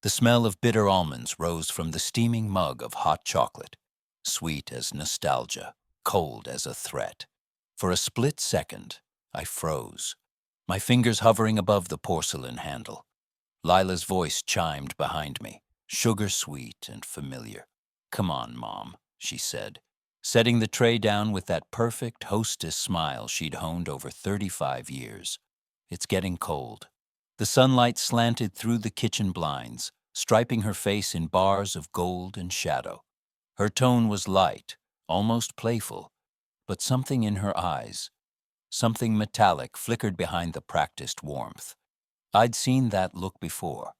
The smell of bitter almonds rose from the steaming mug of hot chocolate, sweet as nostalgia, cold as a threat. For a split second, I froze, my fingers hovering above the porcelain handle. Lila's voice chimed behind me, sugar-sweet and familiar. "Come on, Mom," she said, setting the tray down with that perfect hostess smile she'd honed over 35 years. "It's getting cold." The sunlight slanted through the kitchen blinds, striping her face in bars of gold and shadow. Her tone was light, almost playful, but something in her eyes, something metallic, flickered behind the practiced warmth. I'd seen that look before,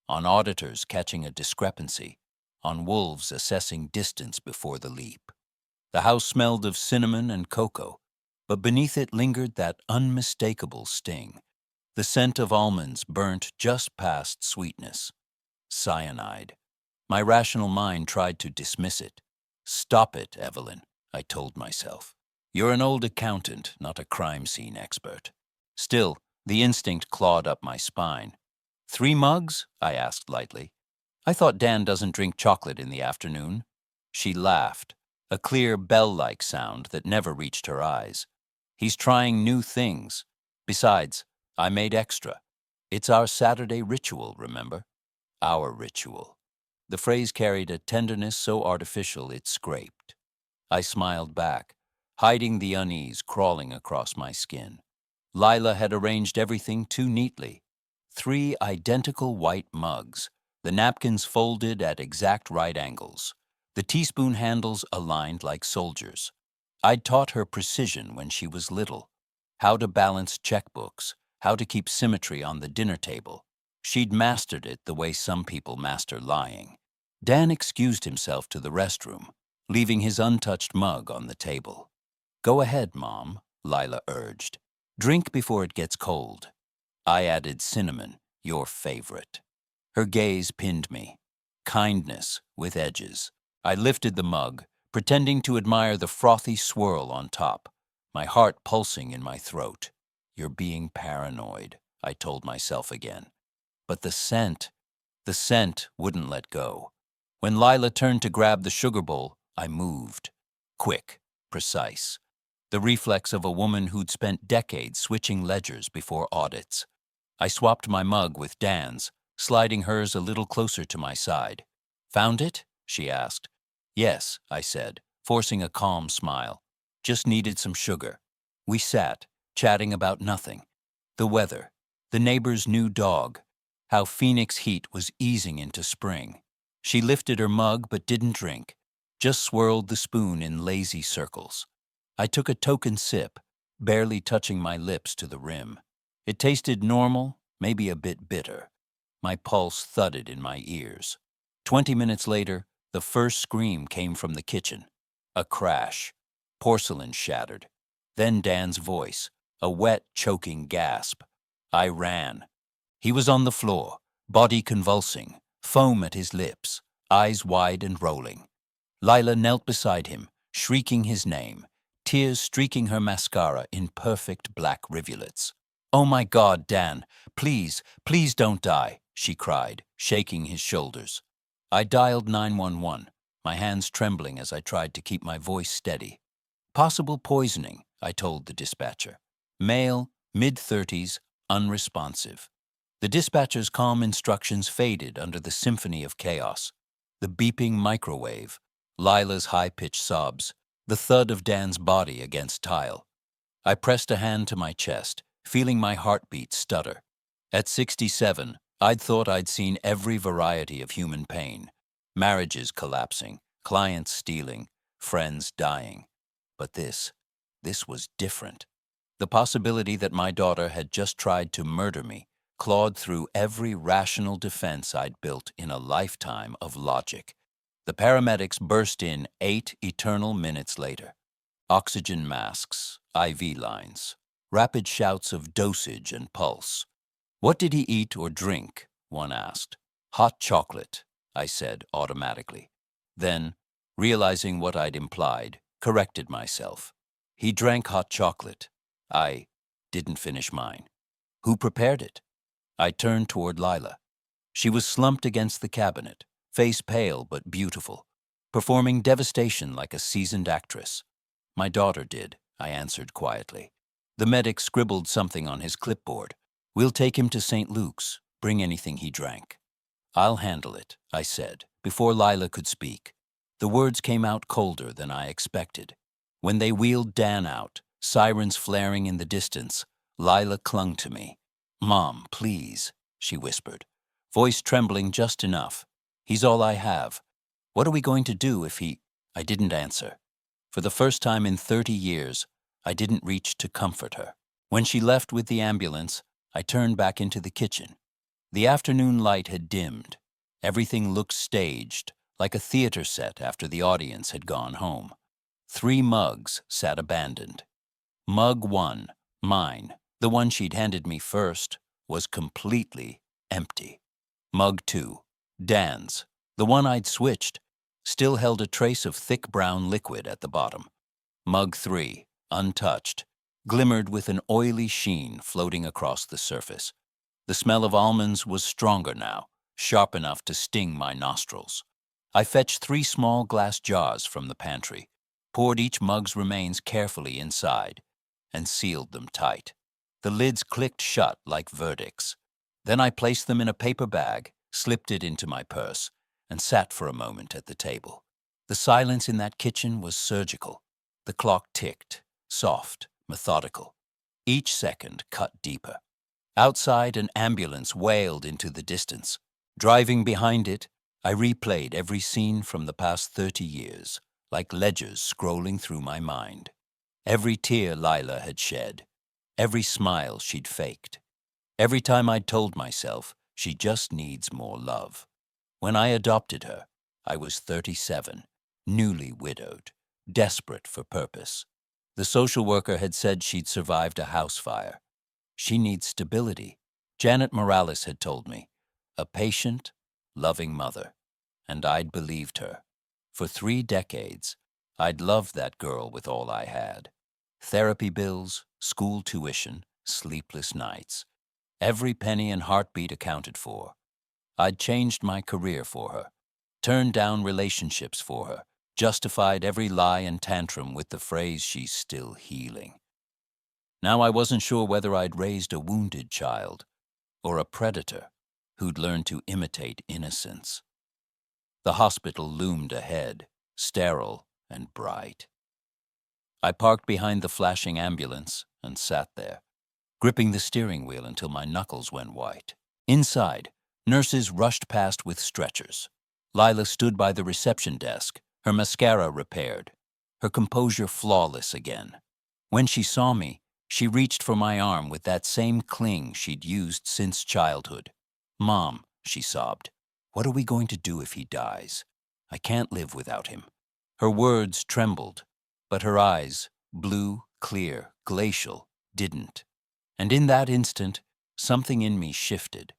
on auditors catching a discrepancy, on wolves assessing distance before the leap. The house smelled of cinnamon and cocoa, but beneath it lingered that unmistakable sting. The scent of almonds burnt just past sweetness. Cyanide. My rational mind tried to dismiss it. "Stop it, Evelyn," I told myself. "You're an old accountant, not a crime scene expert." Still, the instinct clawed up my spine. "3 mugs?" I asked lightly. "I thought Dan doesn't drink chocolate in the afternoon." She laughed, a clear bell-like sound that never reached her eyes. "He's trying new things. Besides, I made extra. It's our Saturday ritual, remember? Our ritual." The phrase carried a tenderness so artificial it scraped. I smiled back, hiding the unease crawling across my skin. Lila had arranged everything too neatly. 3 identical white mugs, the napkins folded at exact right angles, the teaspoon handles aligned like soldiers. I'd taught her precision when she was little, how to balance checkbooks, how to keep symmetry on the dinner table. She'd mastered it the way some people master lying. Dan excused himself to the restroom, leaving his untouched mug on the table. "Go ahead, Mom," Lila urged. "Drink before it gets cold." I added cinnamon, your favorite. Her gaze pinned me. Kindness with edges. I lifted the mug, pretending to admire the frothy swirl on top, my heart pulsing in my throat. "You're being paranoid," I told myself again. But the scent wouldn't let go. When Lila turned to grab the sugar bowl, I moved. Quick, precise. The reflex of a woman who'd spent decades switching ledgers before audits. I swapped my mug with Dan's, sliding hers a little closer to my side. "Found it?" she asked. "Yes," I said, forcing a calm smile. "Just needed some sugar." We sat, chatting about nothing. The weather, the neighbor's new dog, how Phoenix heat was easing into spring. She lifted her mug but didn't drink, just swirled the spoon in lazy circles. I took a token sip, barely touching my lips to the rim. It tasted normal, maybe a bit bitter. My pulse thudded in my ears. 20 minutes later, the first scream came from the kitchen. A crash. Porcelain shattered. Then Dan's voice, a wet, choking gasp. I ran. He was on the floor, body convulsing, foam at his lips, eyes wide and rolling. Lila knelt beside him, shrieking his name, tears streaking her mascara in perfect black rivulets. "Oh my God, Dan, please, please don't die," she cried, shaking his shoulders. I dialed 911, my hands trembling as I tried to keep my voice steady. "Possible poisoning," I told the dispatcher. "Male, mid-30s, unresponsive." The dispatcher's calm instructions faded under the symphony of chaos. The beeping microwave, Lila's high-pitched sobs, the thud of Dan's body against tile. I pressed a hand to my chest, feeling my heartbeat stutter. At 67, I'd thought I'd seen every variety of human pain. Marriages collapsing, clients stealing, friends dying. But this was different. The possibility that my daughter had just tried to murder me clawed through every rational defense I'd built in a lifetime of logic. The paramedics burst in 8 eternal minutes later. Oxygen masks, IV lines, rapid shouts of dosage and pulse. "What did he eat or drink?" one asked. "Hot chocolate," I said automatically. Then, realizing what I'd implied, corrected myself. "He drank hot chocolate." I didn't finish mine. "Who prepared it?" I turned toward Lila. She was slumped against the cabinet, face pale but beautiful, performing devastation like a seasoned actress. My daughter did, I answered quietly. The medic scribbled something on his clipboard. We'll take him to St. Luke's. Bring anything he drank. I'll handle it, I said, before Lila could speak. The words came out colder than I expected. When they wheeled Dan out, sirens flaring in the distance, Lila clung to me. Mom, please, she whispered, voice trembling just enough. He's all I have. What are we going to do if he... I didn't answer. For the first time in 30 years, I didn't reach to comfort her. When she left with the ambulance, I turned back into the kitchen. The afternoon light had dimmed. Everything looked staged, like a theater set after the audience had gone home. 3 mugs sat abandoned. Mug 1, mine, the one she'd handed me first, was completely empty. Mug 2, Dan's, the one I'd switched, still held a trace of thick brown liquid at the bottom. Mug 3, untouched, glimmered with an oily sheen floating across the surface. The smell of almonds was stronger now, sharp enough to sting my nostrils. I fetched 3 small glass jars from the pantry, poured each mug's remains carefully inside, and sealed them tight. The lids clicked shut like verdicts. Then I placed them in a paper bag, slipped it into my purse, and sat for a moment at the table. The silence in that kitchen was surgical. The clock ticked, soft, methodical. Each second cut deeper. Outside, an ambulance wailed into the distance. Driving behind it, I replayed every scene from the past 30 years, like ledgers scrolling through my mind. Every tear Lila had shed, every smile she'd faked, every time I'd told myself she just needs more love. When I adopted her, I was 37, newly widowed, desperate for purpose. The social worker had said she'd survived a house fire. She needs stability, Janet Morales had told me. A patient, loving mother. And I'd believed her. For 3 decades, I'd loved that girl with all I had. Therapy bills, school tuition, sleepless nights. Every penny and heartbeat accounted for. I'd changed my career for her, turned down relationships for her, justified every lie and tantrum with the phrase she's still healing. Now I wasn't sure whether I'd raised a wounded child or a predator who'd learned to imitate innocence. The hospital loomed ahead, sterile and bright. I parked behind the flashing ambulance and sat there, gripping the steering wheel until my knuckles went white. Inside, nurses rushed past with stretchers. Lila stood by the reception desk, her mascara repaired, her composure flawless again. When she saw me, she reached for my arm with that same cling she'd used since childhood. "Mom," she sobbed, "what are we going to do if he dies? I can't live without him." Her words trembled, but her eyes, blue, clear, glacial, didn't. And in that instant, something in me shifted.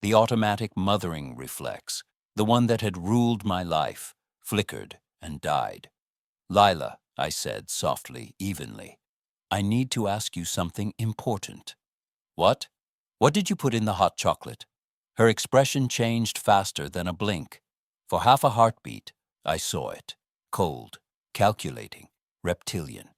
The automatic mothering reflex, the one that had ruled my life, flickered and died. "Lila," I said softly, evenly, "I need to ask you something important." "What? What did you put in the hot chocolate?" Her expression changed faster than a blink. For half a heartbeat, I saw it, cold, calculating, reptilian.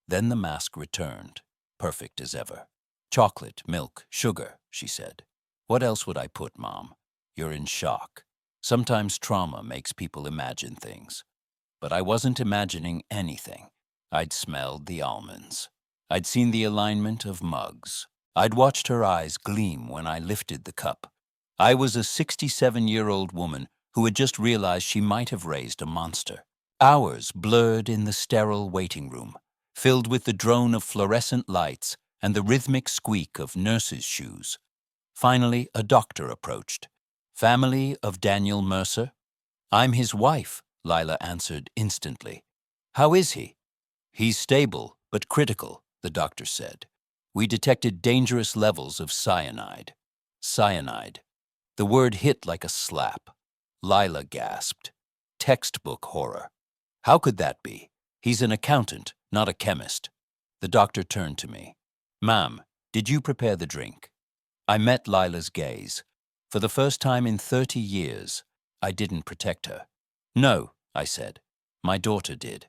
Then the mask returned, perfect as ever. "Chocolate, milk, sugar," she said. "What else would I put, Mom? You're in shock. Sometimes trauma makes people imagine things." But I wasn't imagining anything. I'd smelled the almonds. I'd seen the alignment of mugs. I'd watched her eyes gleam when I lifted the cup. I was a 67-year-old woman who had just realized she might have raised a monster. Hours blurred in the sterile waiting room, filled with the drone of fluorescent lights and the rhythmic squeak of nurses' shoes. Finally, a doctor approached. "Family of Daniel Mercer?" "I'm his wife," Lila answered instantly. "How is he?" "He's stable, but critical," the doctor said. "We detected dangerous levels of cyanide." Cyanide. The word hit like a slap. Lila gasped. Textbook horror. "How could that be? He's an accountant, not a chemist." The doctor turned to me. "Ma'am, did you prepare the drink?" I met Lila's gaze. For the first time in 30 years, I didn't protect her. No, I said. My daughter did.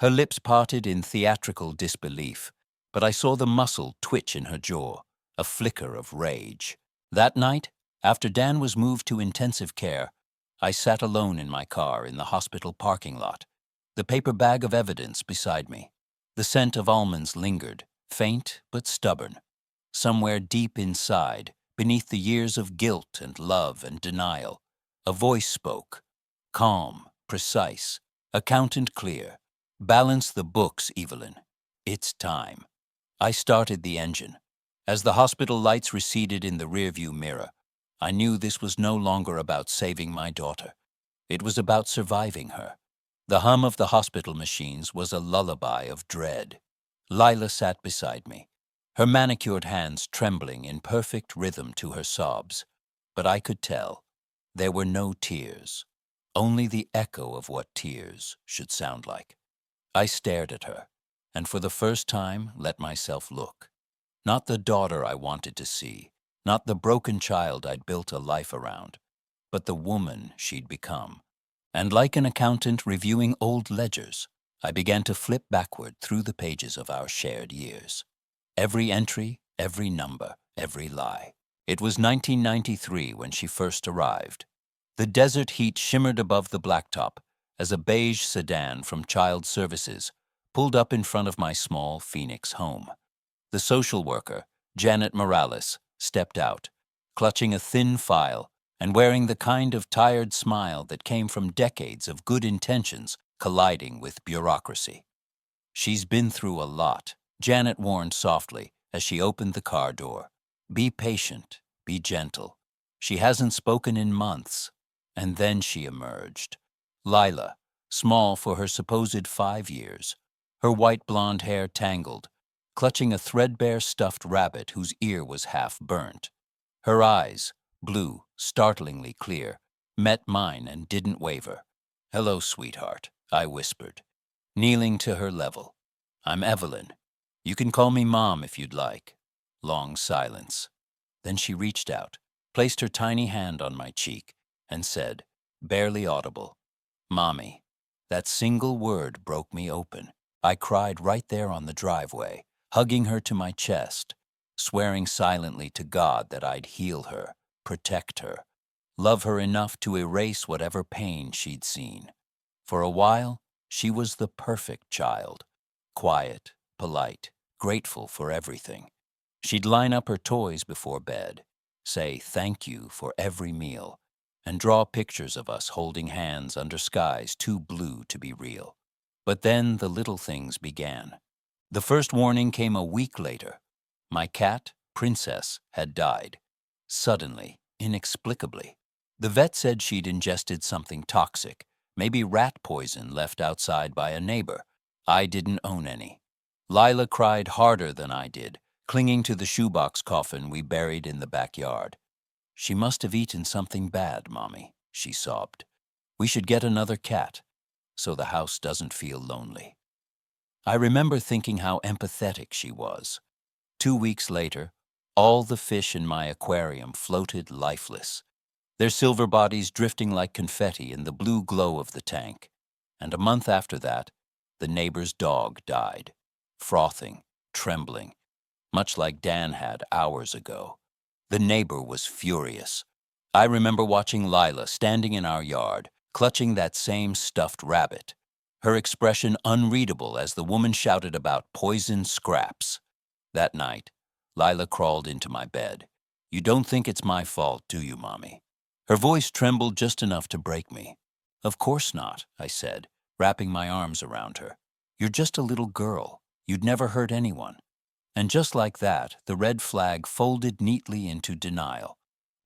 Her lips parted in theatrical disbelief, but I saw the muscle twitch in her jaw, a flicker of rage. That night, after Dan was moved to intensive care, I sat alone in my car in the hospital parking lot, the paper bag of evidence beside me. The scent of almonds lingered, faint but stubborn. Somewhere deep inside, beneath the years of guilt and love and denial, a voice spoke, calm, precise, accountant clear. Balance the books, Evelyn. It's time. I started the engine. As the hospital lights receded in the rearview mirror, I knew this was no longer about saving my daughter. It was about surviving her. The hum of the hospital machines was a lullaby of dread. Lila sat beside me, her manicured hands trembling in perfect rhythm to her sobs. But I could tell there were no tears, only the echo of what tears should sound like. I stared at her, and for the first time let myself look. Not the daughter I wanted to see, not the broken child I'd built a life around, but the woman she'd become. And like an accountant reviewing old ledgers, I began to flip backward through the pages of our shared years. Every entry, every number, every lie. It was 1993 when she first arrived. The desert heat shimmered above the blacktop as a beige sedan from Child Services pulled up in front of my small Phoenix home. The social worker, Janet Morales, stepped out, clutching a thin file and wearing the kind of tired smile that came from decades of good intentions colliding with bureaucracy. She's been through a lot, Janet warned softly as she opened the car door. Be patient, be gentle. She hasn't spoken in months. And then she emerged. Lila, small for her supposed 5 years, her white blonde hair tangled, clutching a threadbare stuffed rabbit whose ear was half burnt. Her eyes, blue, startlingly clear, met mine and didn't waver. Hello, sweetheart, I whispered, kneeling to her level. I'm Evelyn. You can call me Mom if you'd like. Long silence. Then she reached out, placed her tiny hand on my cheek, and said, barely audible, Mommy. That single word broke me open. I cried right there on the driveway, hugging her to my chest, swearing silently to God that I'd heal her, protect her, love her enough to erase whatever pain she'd seen. For a while, she was the perfect child, quiet, polite, grateful for everything. She'd line up her toys before bed, say thank you for every meal, and draw pictures of us holding hands under skies too blue to be real. But then the little things began. The first warning came a week later. My cat, Princess, had died. Suddenly, inexplicably. The vet said she'd ingested something toxic, maybe rat poison left outside by a neighbor. I didn't own any. Lila cried harder than I did, clinging to the shoebox coffin we buried in the backyard. She must have eaten something bad, Mommy, she sobbed. We should get another cat, so the house doesn't feel lonely. I remember thinking how empathetic she was. 2 weeks later, all the fish in my aquarium floated lifeless, their silver bodies drifting like confetti in the blue glow of the tank. And a month after that, the neighbor's dog died, frothing, trembling, much like Dan had hours ago. The neighbor was furious. I remember watching Lila standing in our yard, clutching that same stuffed rabbit, her expression unreadable as the woman shouted about poison scraps. That night, Lila crawled into my bed. You don't think it's my fault, do you, Mommy? Her voice trembled just enough to break me. Of course not, I said, wrapping my arms around her. You're just a little girl. You'd never hurt anyone. And just like that, the red flag folded neatly into denial.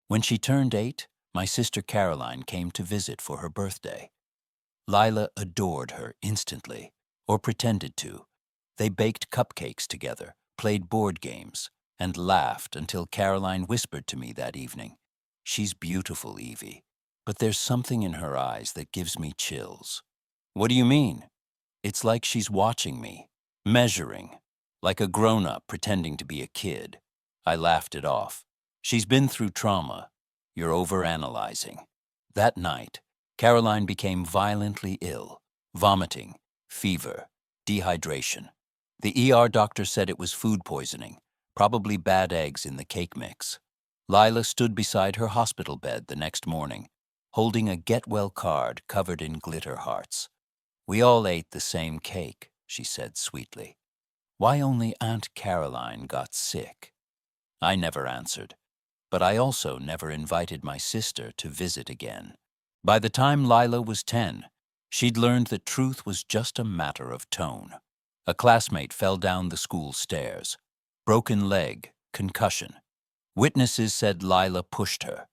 When she turned 8, my sister Caroline came to visit for her birthday. Lila adored her instantly, or pretended to. They baked cupcakes together, played board games, and laughed until Caroline whispered to me that evening, She's beautiful, Evie, but there's something in her eyes that gives me chills. What do you mean? It's like she's watching me, measuring, like a grown-up pretending to be a kid. I laughed it off. She's been through trauma. You're overanalyzing. That night, Caroline became violently ill, vomiting, fever, dehydration. The ER doctor said it was food poisoning, probably bad eggs in the cake mix. Lila stood beside her hospital bed the next morning, holding a get-well card covered in glitter hearts. "We all ate the same cake," she said sweetly. "Why only Aunt Caroline got sick?" I never answered, but I also never invited my sister to visit again. By the time Lila was 10, she'd learned that truth was just a matter of tone. A classmate fell down the school stairs. Broken leg, concussion. Witnesses said Lila pushed her.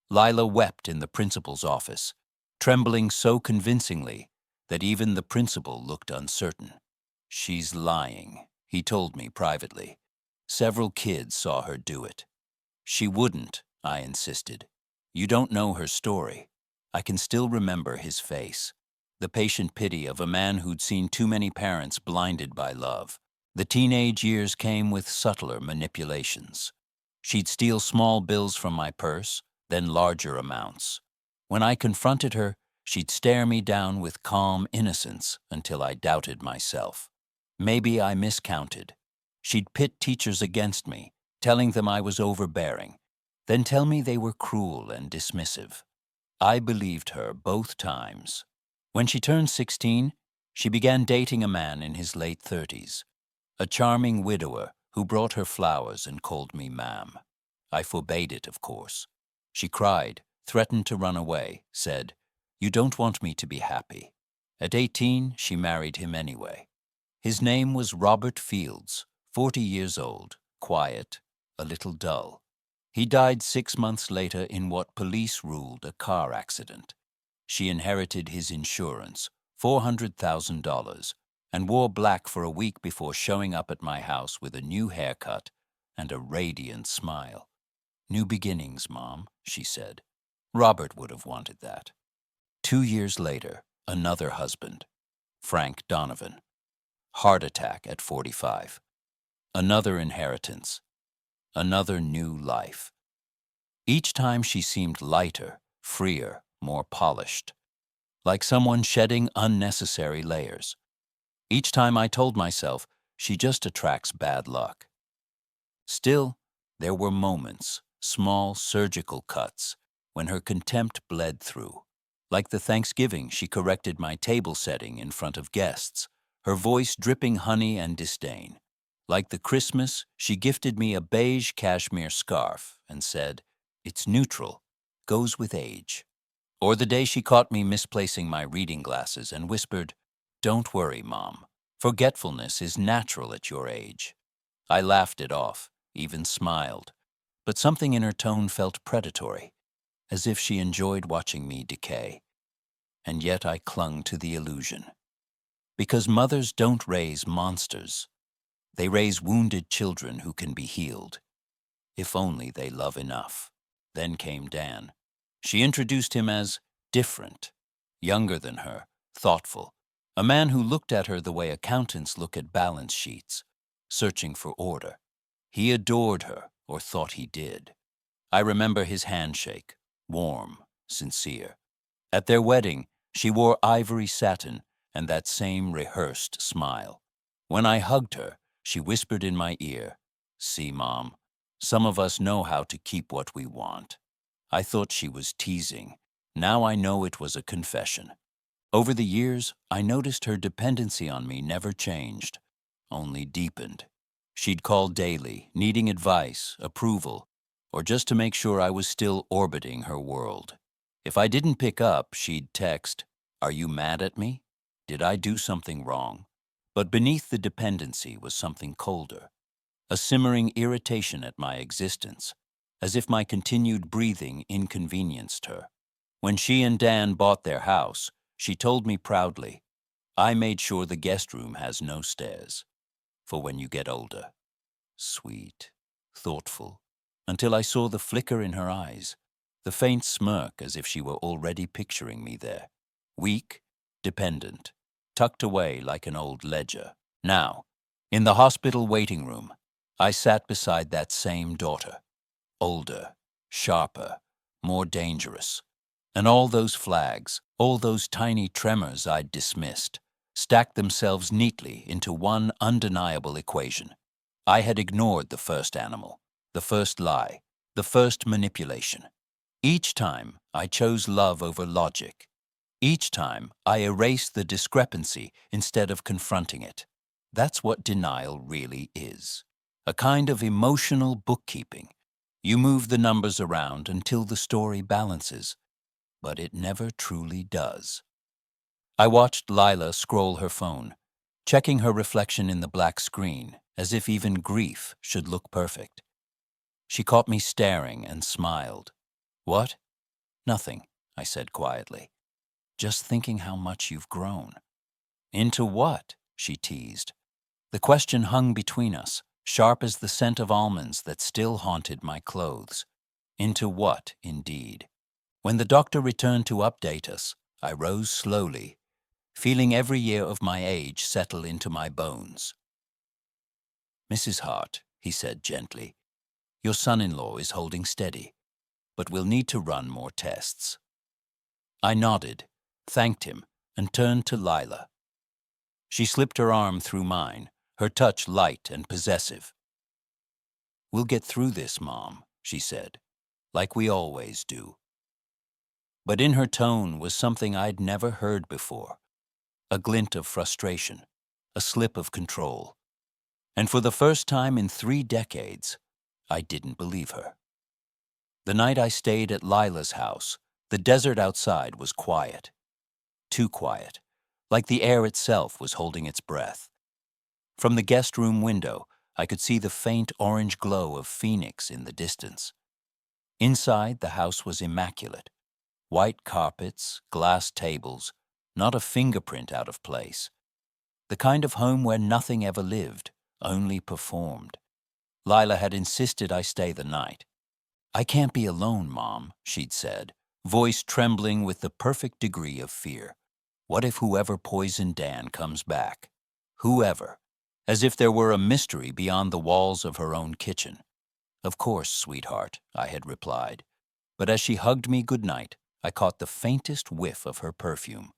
Lila wept in the principal's office, trembling so convincingly that even the principal looked uncertain. "She's lying," he told me privately. "Several kids saw her do it." "She wouldn't," I insisted. "You don't know her story." I can still remember his face, the patient pity of a man who'd seen too many parents blinded by love. The teenage years came with subtler manipulations. She'd steal small bills from my purse, then larger amounts. When I confronted her, she'd stare me down with calm innocence until I doubted myself. Maybe I miscounted. She'd pit teachers against me, telling them I was overbearing, then tell me they were cruel and dismissive. I believed her both times. When she turned 16, she began dating a man in his late 30s, a charming widower who brought her flowers and called me ma'am. I forbade it, of course. She cried, threatened to run away, said, "You don't want me to be happy." At 18, she married him anyway. His name was Robert Fields, 40 years old, quiet, a little dull. He died 6 months later in what police ruled a car accident. She inherited his insurance, $400,000, and wore black for a week before showing up at my house with a new haircut and a radiant smile. "New beginnings, Mom," she said. Robert would have wanted that. 2 years later, another husband, Frank Donovan. Heart attack at 45. Another inheritance. Another new life. Each time she seemed lighter, freer, more polished, like someone shedding unnecessary layers. Each time I told myself, she just attracts bad luck. Still, there were moments, small surgical cuts, when her contempt bled through. Like the Thanksgiving she corrected my table setting in front of guests, her voice dripping honey and disdain. Like the Christmas she gifted me a beige cashmere scarf and said, "It's neutral, goes with age." Or the day she caught me misplacing my reading glasses and whispered, "Don't worry, Mom. Forgetfulness is natural at your age." I laughed it off, even smiled, but something in her tone felt predatory, as if she enjoyed watching me decay. And yet I clung to the illusion. Because mothers don't raise monsters. They raise wounded children who can be healed. If only they love enough. Then came Dan. She introduced him as different, younger than her, thoughtful, a man who looked at her the way accountants look at balance sheets, searching for order. He adored her, or thought he did. I remember his handshake, warm, sincere. At their wedding, she wore ivory satin and that same rehearsed smile. When I hugged her, she whispered in my ear, "See, Mom, some of us know how to keep what we want." I thought she was teasing. Now I know it was a confession. Over the years, I noticed her dependency on me never changed, only deepened. She'd call daily, needing advice, approval, or just to make sure I was still orbiting her world. If I didn't pick up, she'd text, "Are you mad at me? Did I do something wrong?" But beneath the dependency was something colder, a simmering irritation at my existence, as if my continued breathing inconvenienced her. When she and Dan bought their house, she told me proudly, "I made sure the guest room has no stairs, for when you get older." Sweet, thoughtful, until I saw the flicker in her eyes, the faint smirk as if she were already picturing me there. Weak, dependent, tucked away like an old ledger. Now, in the hospital waiting room, I sat beside that same daughter, older, sharper, more dangerous. And all those flags, all those tiny tremors I'd dismissed, stacked themselves neatly into one undeniable equation. I had ignored the first animal, the first lie, the first manipulation. Each time, I chose love over logic. Each time, I erased the discrepancy instead of confronting it. That's what denial really is. A kind of emotional bookkeeping. You move the numbers around until the story balances, but it never truly does. I watched Lila scroll her phone, checking her reflection in the black screen, as if even grief should look perfect. She caught me staring and smiled. "What?" "Nothing," I said quietly. "Just thinking how much you've grown." "Into what?" she teased. The question hung between us, sharp as the scent of almonds that still haunted my clothes. Into what, indeed? When the doctor returned to update us, I rose slowly, feeling every year of my age settle into my bones. "Mrs. Hart," he said gently, "your son-in-law is holding steady, but we'll need to run more tests." I nodded, thanked him, and turned to Lila. She slipped her arm through mine, her touch light and possessive. "We'll get through this, Mom," she said, "like we always do." But in her tone was something I'd never heard before, a glint of frustration, a slip of control. And for the first time in 3 decades, I didn't believe her. The night I stayed at Lila's house, the desert outside was quiet. Too quiet, like the air itself was holding its breath. From the guest room window, I could see the faint orange glow of Phoenix in the distance. Inside, the house was immaculate. White carpets, glass tables, not a fingerprint out of place. The kind of home where nothing ever lived, only performed. Lila had insisted I stay the night. "I can't be alone, Mom," she'd said, voice trembling with the perfect degree of fear. "What if whoever poisoned Dan comes back? Whoever. As if there were a mystery beyond the walls of her own kitchen." "Of course, sweetheart," I had replied. But as she hugged me goodnight, I caught the faintest whiff of her perfume.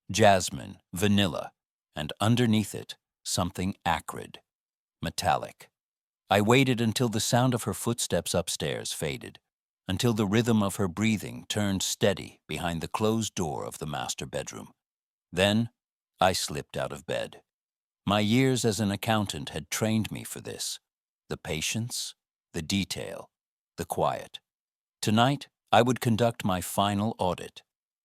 Jasmine, vanilla, and underneath it, something acrid, metallic. I waited until the sound of her footsteps upstairs faded, until the rhythm of her breathing turned steady behind the closed door of the master bedroom. Then, I slipped out of bed. My years as an accountant had trained me for this. The patience, the detail, the quiet. Tonight, I would conduct my final audit,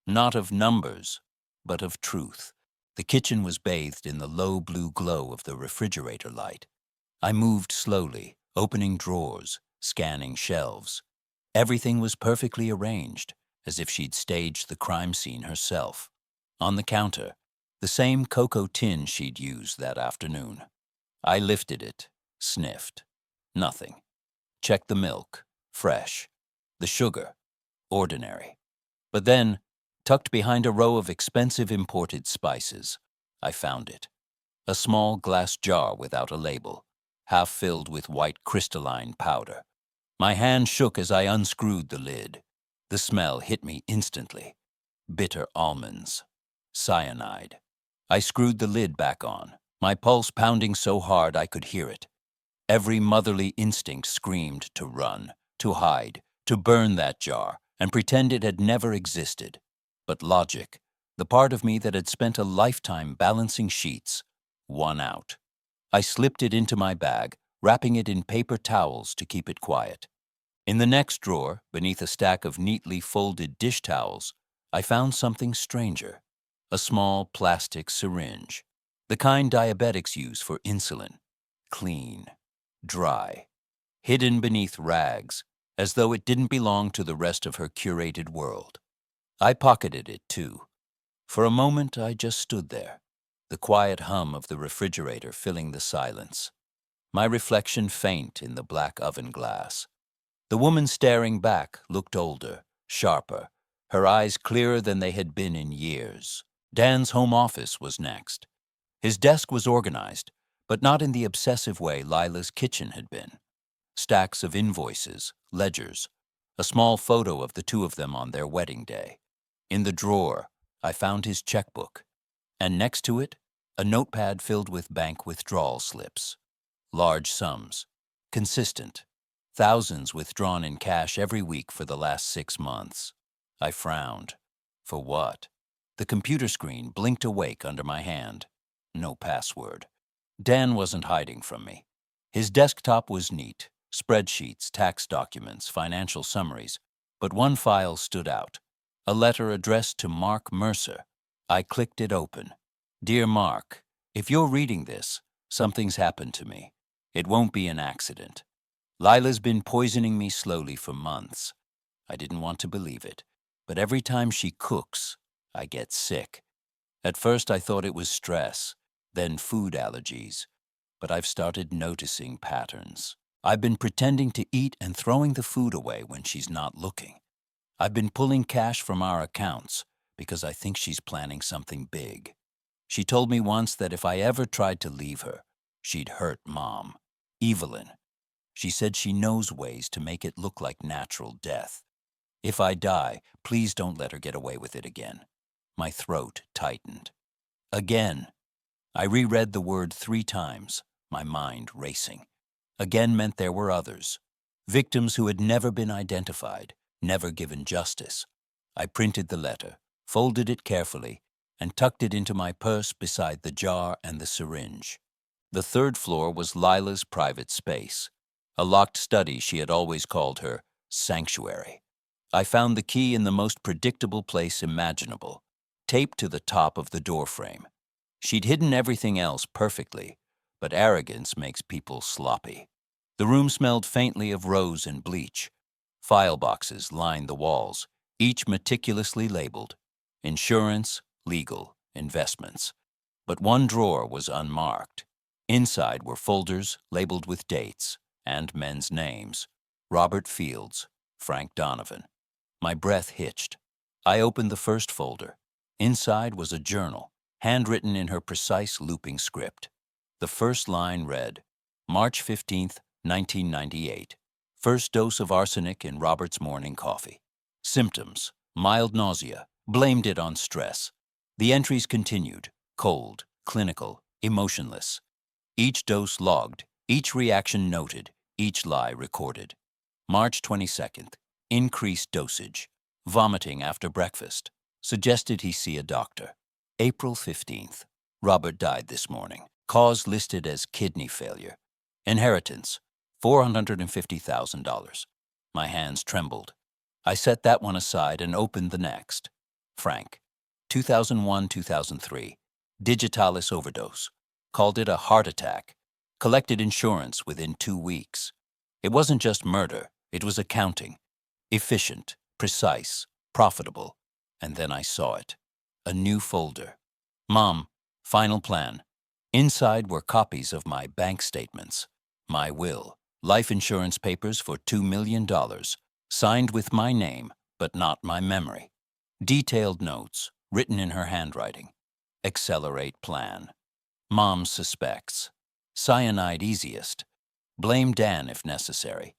not of numbers, but of truth. The kitchen was bathed in the low blue glow of the refrigerator light. I moved slowly, opening drawers, scanning shelves. Everything was perfectly arranged, as if she'd staged the crime scene herself. On the counter, the same cocoa tin she'd used that afternoon. I lifted it, sniffed. Nothing. Checked the milk, fresh. The sugar, ordinary. But then, tucked behind a row of expensive imported spices, I found it. A small glass jar without a label, half filled with white crystalline powder. My hand shook as I unscrewed the lid. The smell hit me instantly. Bitter almonds. Cyanide. I screwed the lid back on, my pulse pounding so hard I could hear it. Every motherly instinct screamed to run, to hide, to burn that jar, and pretend it had never existed. But logic, the part of me that had spent a lifetime balancing sheets, won out. I slipped it into my bag, wrapping it in paper towels to keep it quiet. In the next drawer, beneath a stack of neatly folded dish towels, I found something stranger. A small plastic syringe, the kind diabetics use for insulin. Clean, dry, hidden beneath rags, as though it didn't belong to the rest of her curated world. I pocketed it, too. For a moment, I just stood there, the quiet hum of the refrigerator filling the silence. My reflection faint in the black oven glass. The woman staring back looked older, sharper, her eyes clearer than they had been in years. Dan's home office was next. His desk was organized, but not in the obsessive way Lila's kitchen had been. Stacks of invoices, ledgers, a small photo of the two of them on their wedding day. In the drawer, I found his checkbook, and next to it, a notepad filled with bank withdrawal slips. Large sums, consistent, thousands withdrawn in cash every week for the last 6 months. I frowned. For what? The computer screen blinked awake under my hand. No password. Dan wasn't hiding from me. His desktop was neat, spreadsheets, tax documents, financial summaries, but one file stood out, a letter addressed to Mark Mercer. I clicked it open. Dear Mark, if you're reading this, something's happened to me. It won't be an accident. Lila's been poisoning me slowly for months. I didn't want to believe it, but every time she cooks, I get sick. At first I thought it was stress, then food allergies, but I've started noticing patterns. I've been pretending to eat and throwing the food away when she's not looking. I've been pulling cash from our accounts because I think she's planning something big. She told me once that if I ever tried to leave her, she'd hurt Mom, Evelyn. She said she knows ways to make it look like natural death. If I die, please don't let her get away with it again. My throat tightened. Again. I reread the word 3 times, my mind racing. Again meant there were others. Victims who had never been identified, never given justice. I printed the letter, folded it carefully, and tucked it into my purse beside the jar and the syringe. The 3rd floor was Lila's private space, a locked study she had always called her sanctuary. I found the key in the most predictable place imaginable, taped to the top of the doorframe. She'd hidden everything else perfectly, but arrogance makes people sloppy. The room smelled faintly of rose and bleach. File boxes lined the walls, each meticulously labeled: insurance, legal, investments. But one drawer was unmarked. Inside were folders labeled with dates and men's names: Robert Fields, Frank Donovan. My breath hitched. I opened the first folder. Inside was a journal, handwritten in her precise looping script. The first line read, March 15th, 1998. First dose of arsenic in Robert's morning coffee. Symptoms: mild nausea. Blamed it on stress. The entries continued: cold, clinical, emotionless. Each dose logged, each reaction noted, each lie recorded. March 22nd. Increased dosage. Vomiting after breakfast. Suggested he see a doctor. April 15th. Robert died this morning. Cause listed as kidney failure. Inheritance: $450,000. My hands trembled. I set that one aside and opened the next. Frank, 2001-2003. Digitalis overdose. Called it a heart attack. Collected insurance within 2 weeks. It wasn't just murder, it was accounting. Efficient, precise, profitable. And then I saw it. A new folder. Mom, final plan. Inside were copies of my bank statements, my will, life insurance papers for $2 million, signed with my name, but not my memory. Detailed notes, written in her handwriting. Accelerate plan. Mom suspects. Cyanide easiest. Blame Dan if necessary.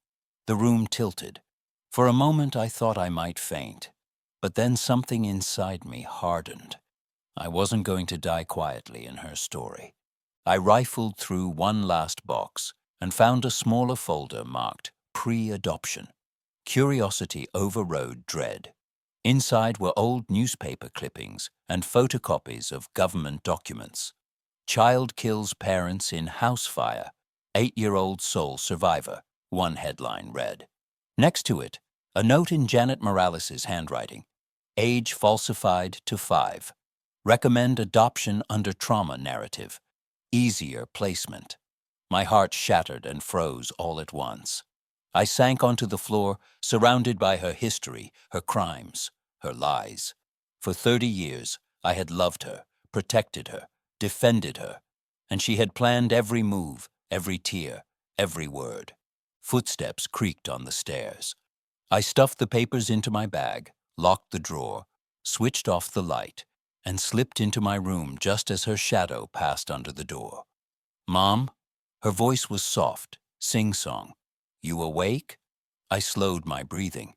The room tilted. For a moment I thought I might faint, but then something inside me hardened. I wasn't going to die quietly in her story. I rifled through one last box and found a smaller folder marked pre-adoption. Curiosity overrode dread. Inside were old newspaper clippings and photocopies of government documents. Child kills parents in house fire. 8-year-old sole survivor, one headline read. Next to it, a note in Janet Morales' handwriting. Age falsified to 5. Recommend adoption under trauma narrative. Easier placement. My heart shattered and froze all at once. I sank onto the floor, surrounded by her history, her crimes, her lies. For 30 years, I had loved her, protected her, defended her, and she had planned every move, every tear, every word. Footsteps creaked on the stairs. I stuffed the papers into my bag, locked the drawer, switched off the light, and slipped into my room just as her shadow passed under the door. Mom? Her voice was soft, sing-song. You awake? I slowed my breathing.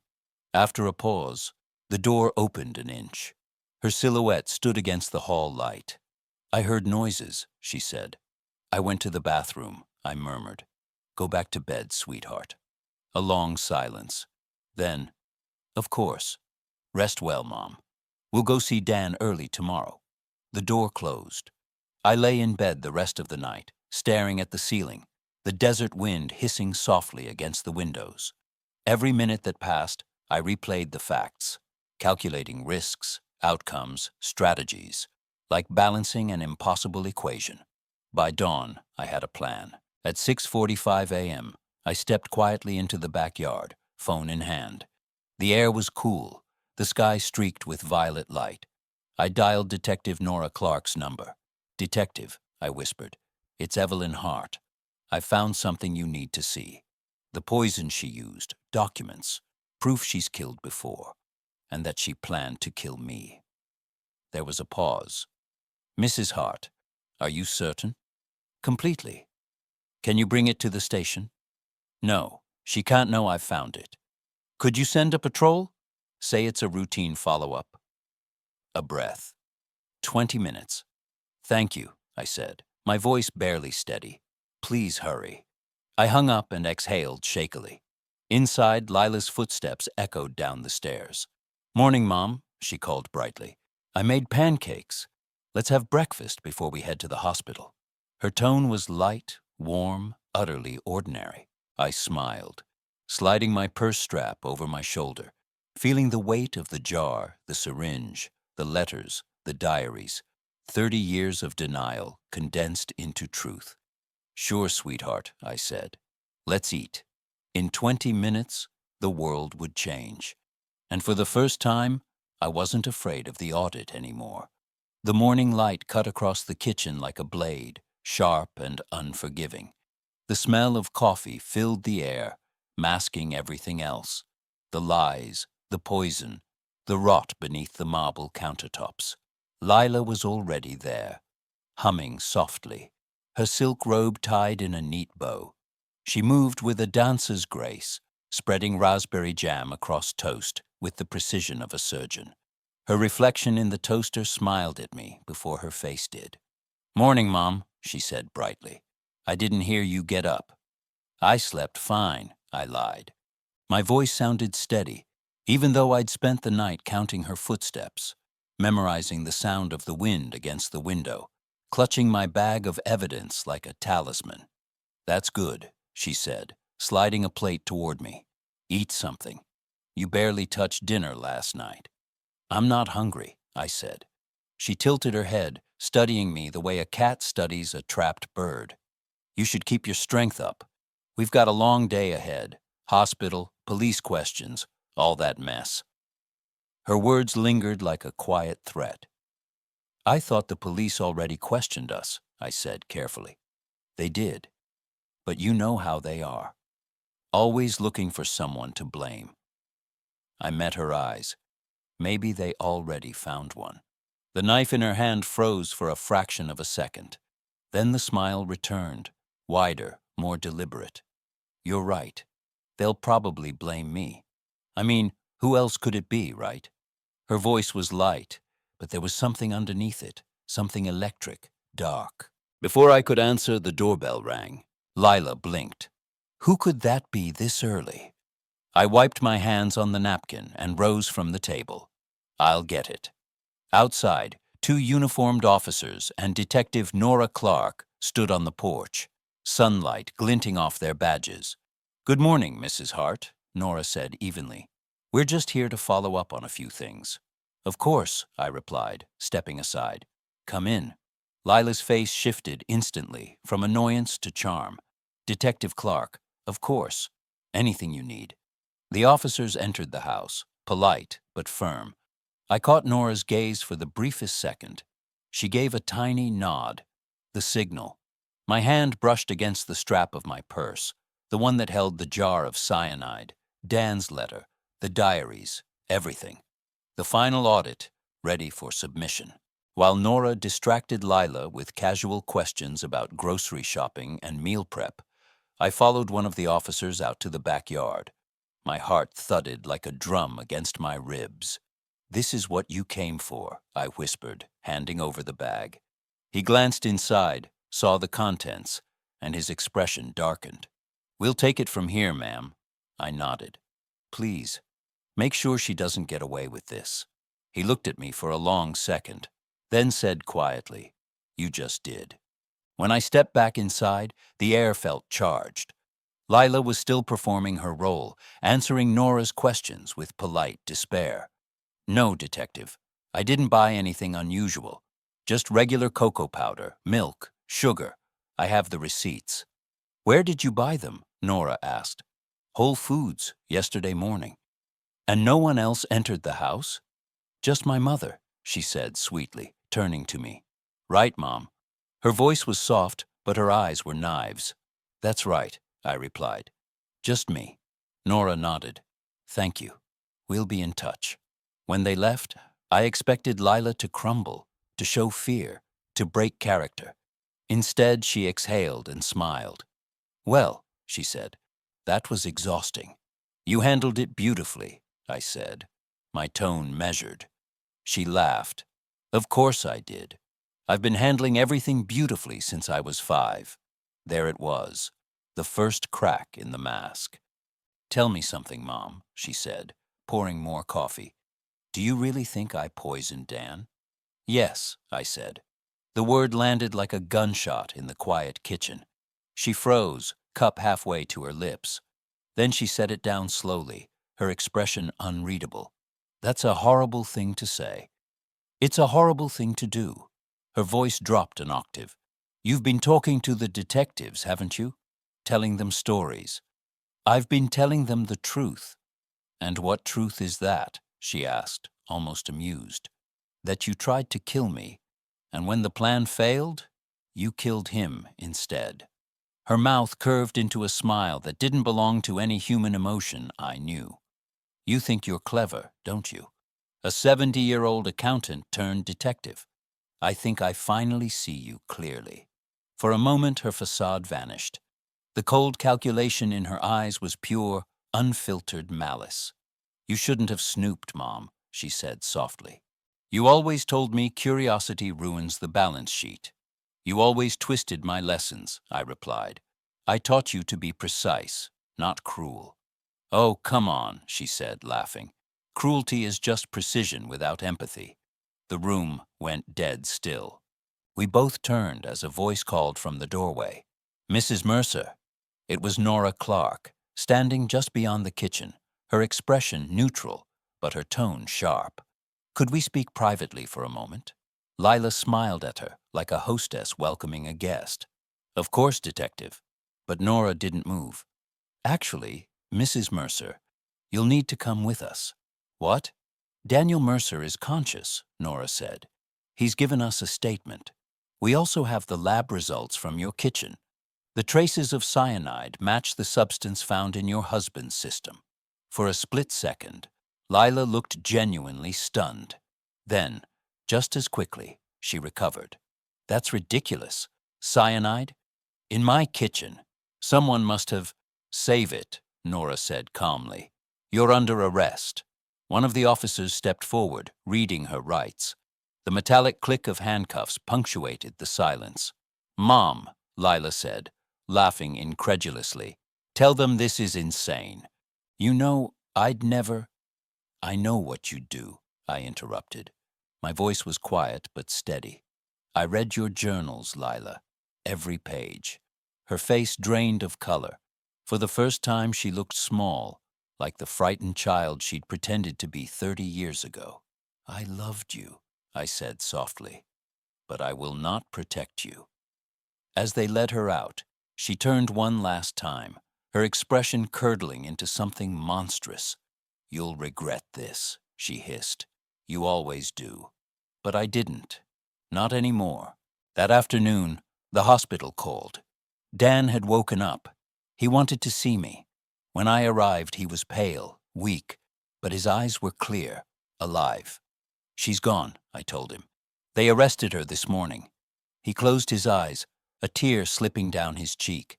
After a pause, the door opened an inch. Her silhouette stood against the hall light. "I heard noises," she said. "I went to the bathroom," I murmured. "Go back to bed, sweetheart." A long silence. Then, "Of course. Rest well, Mom. We'll go see Dan early tomorrow." The door closed. I lay in bed the rest of the night, staring at the ceiling, the desert wind hissing softly against the windows. Every minute that passed, I replayed the facts, calculating risks, outcomes, strategies, like balancing an impossible equation. By dawn, I had a plan. At 6:45 a.m., I stepped quietly into the backyard, phone in hand. The air was cool, the sky streaked with violet light. I dialed Detective Nora Clark's number. "Detective," I whispered, "it's Evelyn Hart. I've found something you need to see. The poison she used, documents, proof she's killed before, and that she planned to kill me." There was a pause. "Mrs. Hart, are you certain?" "Completely." "Can you bring it to the station?" "No, she can't know I've found it." "Could you send a patrol?" "Say it's a routine follow-up." A breath. 20 minutes. "Thank you," I said, my voice barely steady. "Please hurry." I hung up and exhaled shakily. Inside, Lila's footsteps echoed down the stairs. "Morning, Mom," she called brightly. "I made pancakes. Let's have breakfast before we head to the hospital." Her tone was light, warm, utterly ordinary. I smiled, sliding my purse strap over my shoulder, feeling the weight of the jar, the syringe, the letters, the diaries. 30 years of denial condensed into truth. "Sure, sweetheart," I said. "Let's eat." In 20 minutes, the world would change. And for the first time, I wasn't afraid of the audit anymore. The morning light cut across the kitchen like a blade, sharp and unforgiving. The smell of coffee filled the air, masking everything else. The lies, the poison, the rot beneath the marble countertops. Lila was already there, humming softly, her silk robe tied in a neat bow. She moved with a dancer's grace, spreading raspberry jam across toast with the precision of a surgeon. Her reflection in the toaster smiled at me before her face did. "Morning, Mom," she said brightly. "I didn't hear you get up." "I slept fine," I lied. My voice sounded steady, even though I'd spent the night counting her footsteps, memorizing the sound of the wind against the window, clutching my bag of evidence like a talisman. "That's good," she said, sliding a plate toward me. "Eat something. You barely touched dinner last night." "I'm not hungry," I said. She tilted her head, studying me the way a cat studies a trapped bird. "You should keep your strength up. We've got a long day ahead. Hospital, police questions, all that mess." Her words lingered like a quiet threat. "I thought the police already questioned us," I said carefully. "They did. But you know how they are. Always looking for someone to blame." I met her eyes. Maybe they already found one. The knife in her hand froze for a fraction of a second. Then the smile returned, wider, more deliberate. "You're right. They'll probably blame me. I mean, who else could it be, right?" Her voice was light, but there was something underneath it, something electric, dark. Before I could answer, the doorbell rang. Lila blinked. Who could that be this early? I wiped my hands on the napkin and rose from the table. "I'll get it." Outside, 2 uniformed officers and Detective Nora Clark stood on the porch, sunlight glinting off their badges. "Good morning, Mrs. Hart," Nora said evenly. "We're just here to follow up on a few things." "Of course," I replied, stepping aside. "Come in." Lila's face shifted instantly from annoyance to charm. "Detective Clark, of course. Anything you need." The officers entered the house, polite but firm. I caught Nora's gaze for the briefest second. She gave a tiny nod, the signal. My hand brushed against the strap of my purse, the one that held the jar of cyanide, Dan's letter, the diaries, everything. The final audit, ready for submission. While Nora distracted Lila with casual questions about grocery shopping and meal prep, I followed one of the officers out to the backyard. My heart thudded like a drum against my ribs. "This is what you came for," I whispered, handing over the bag. He glanced inside, saw the contents, and his expression darkened. "We'll take it from here, ma'am." I nodded. "Please, make sure she doesn't get away with this." He looked at me for a long second, then said quietly, "You just did." When I stepped back inside, the air felt charged. Lila was still performing her role, answering Nora's questions with polite despair. "No, detective, I didn't buy anything unusual. Just regular cocoa powder, milk, sugar. I have the receipts." "Where did you buy them?" Nora asked. "Whole Foods, yesterday morning." "And no one else entered the house?" "Just my mother," she said sweetly, turning to me. "Right, Mom." Her voice was soft, but her eyes were knives. "That's right," I replied. "Just me." Nora nodded. "Thank you. We'll be in touch." When they left, I expected Lila to crumble, to show fear, to break character. Instead, she exhaled and smiled. "Well," she said, "that was exhausting." "You handled it beautifully," I said, my tone measured. She laughed. "Of course I did. I've been handling everything beautifully since I was 5. There it was, the first crack in the mask. "Tell me something, Mom," she said, pouring more coffee. "Do you really think I poisoned Dan?" "Yes," I said. The word landed like a gunshot in the quiet kitchen. She froze, cup halfway to her lips. Then she set it down slowly, her expression unreadable. "That's a horrible thing to say." "It's a horrible thing to do." Her voice dropped an octave. "You've been talking to the detectives, haven't you? Telling them stories." "I've been telling them the truth." "And what truth is that?" she asked, almost amused. "That you tried to kill me, and when the plan failed, you killed him instead." Her mouth curved into a smile that didn't belong to any human emotion I knew. "You think you're clever, don't you? A 70-year-old accountant turned detective. I think I finally see you clearly." For a moment, her facade vanished. The cold calculation in her eyes was pure, unfiltered malice. "You shouldn't have snooped, Mom," she said softly. "You always told me curiosity ruins the balance sheet." "You always twisted my lessons," I replied. "I taught you to be precise, not cruel." "Oh, come on," she said, laughing. "Cruelty is just precision without empathy." The room went dead still. We both turned as a voice called from the doorway. "Mrs. Mercer." It was Nora Clark, standing just beyond the kitchen, her expression neutral, but her tone sharp. "Could we speak privately for a moment?" Lila smiled at her, like a hostess welcoming a guest. "Of course, detective." But Nora didn't move. "Actually, Mrs. Mercer, you'll need to come with us." "What?" "Daniel Mercer is conscious," Nora said. "He's given us a statement. We also have the lab results from your kitchen. The traces of cyanide match the substance found in your husband's system." For a split second, Lila looked genuinely stunned. Then, just as quickly, she recovered. "That's ridiculous. Cyanide? In my kitchen? Someone must have—" "Save it," Nora said calmly. "You're under arrest." One of the officers stepped forward, reading her rights. The metallic click of handcuffs punctuated the silence. "Mom," Lila said, laughing incredulously, "tell them this is insane." "You know, I'd never—" "I know what you'd do," I interrupted. My voice was quiet but steady. "I read your journals, Lila. Every page." Her face drained of color. For the first time, she looked small, like the frightened child she'd pretended to be 30 years ago. "I loved you," I said softly, "but I will not protect you." As they led her out, she turned one last time, her expression curdling into something monstrous. "You'll regret this," she hissed. "You always do." But I didn't. Not anymore. That afternoon, the hospital called. Dan had woken up. He wanted to see me. When I arrived, he was pale, weak, but his eyes were clear, alive. "She's gone," I told him. "They arrested her this morning." He closed his eyes, a tear slipping down his cheek.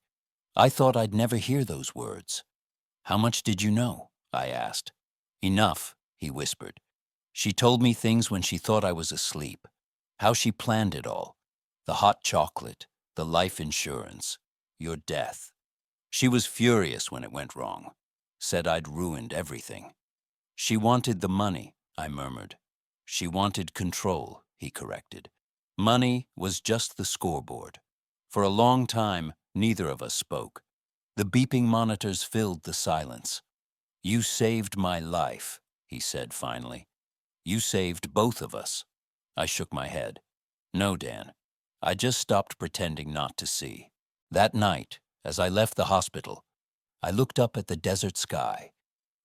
I thought I'd never hear those words. "How much did you know?" I asked. Enough, he whispered. She told me things when she thought I was asleep. How she planned it all. The hot chocolate, the life insurance, your death. She was furious when it went wrong. Said I'd ruined everything. She wanted the money, I murmured. She wanted control, he corrected. Money was just the scoreboard. For a long time, neither of us spoke. The beeping monitors filled the silence. You saved my life, he said finally. You saved both of us. I shook my head. No, Dan. I just stopped pretending not to see. That night, as I left the hospital, I looked up at the desert sky.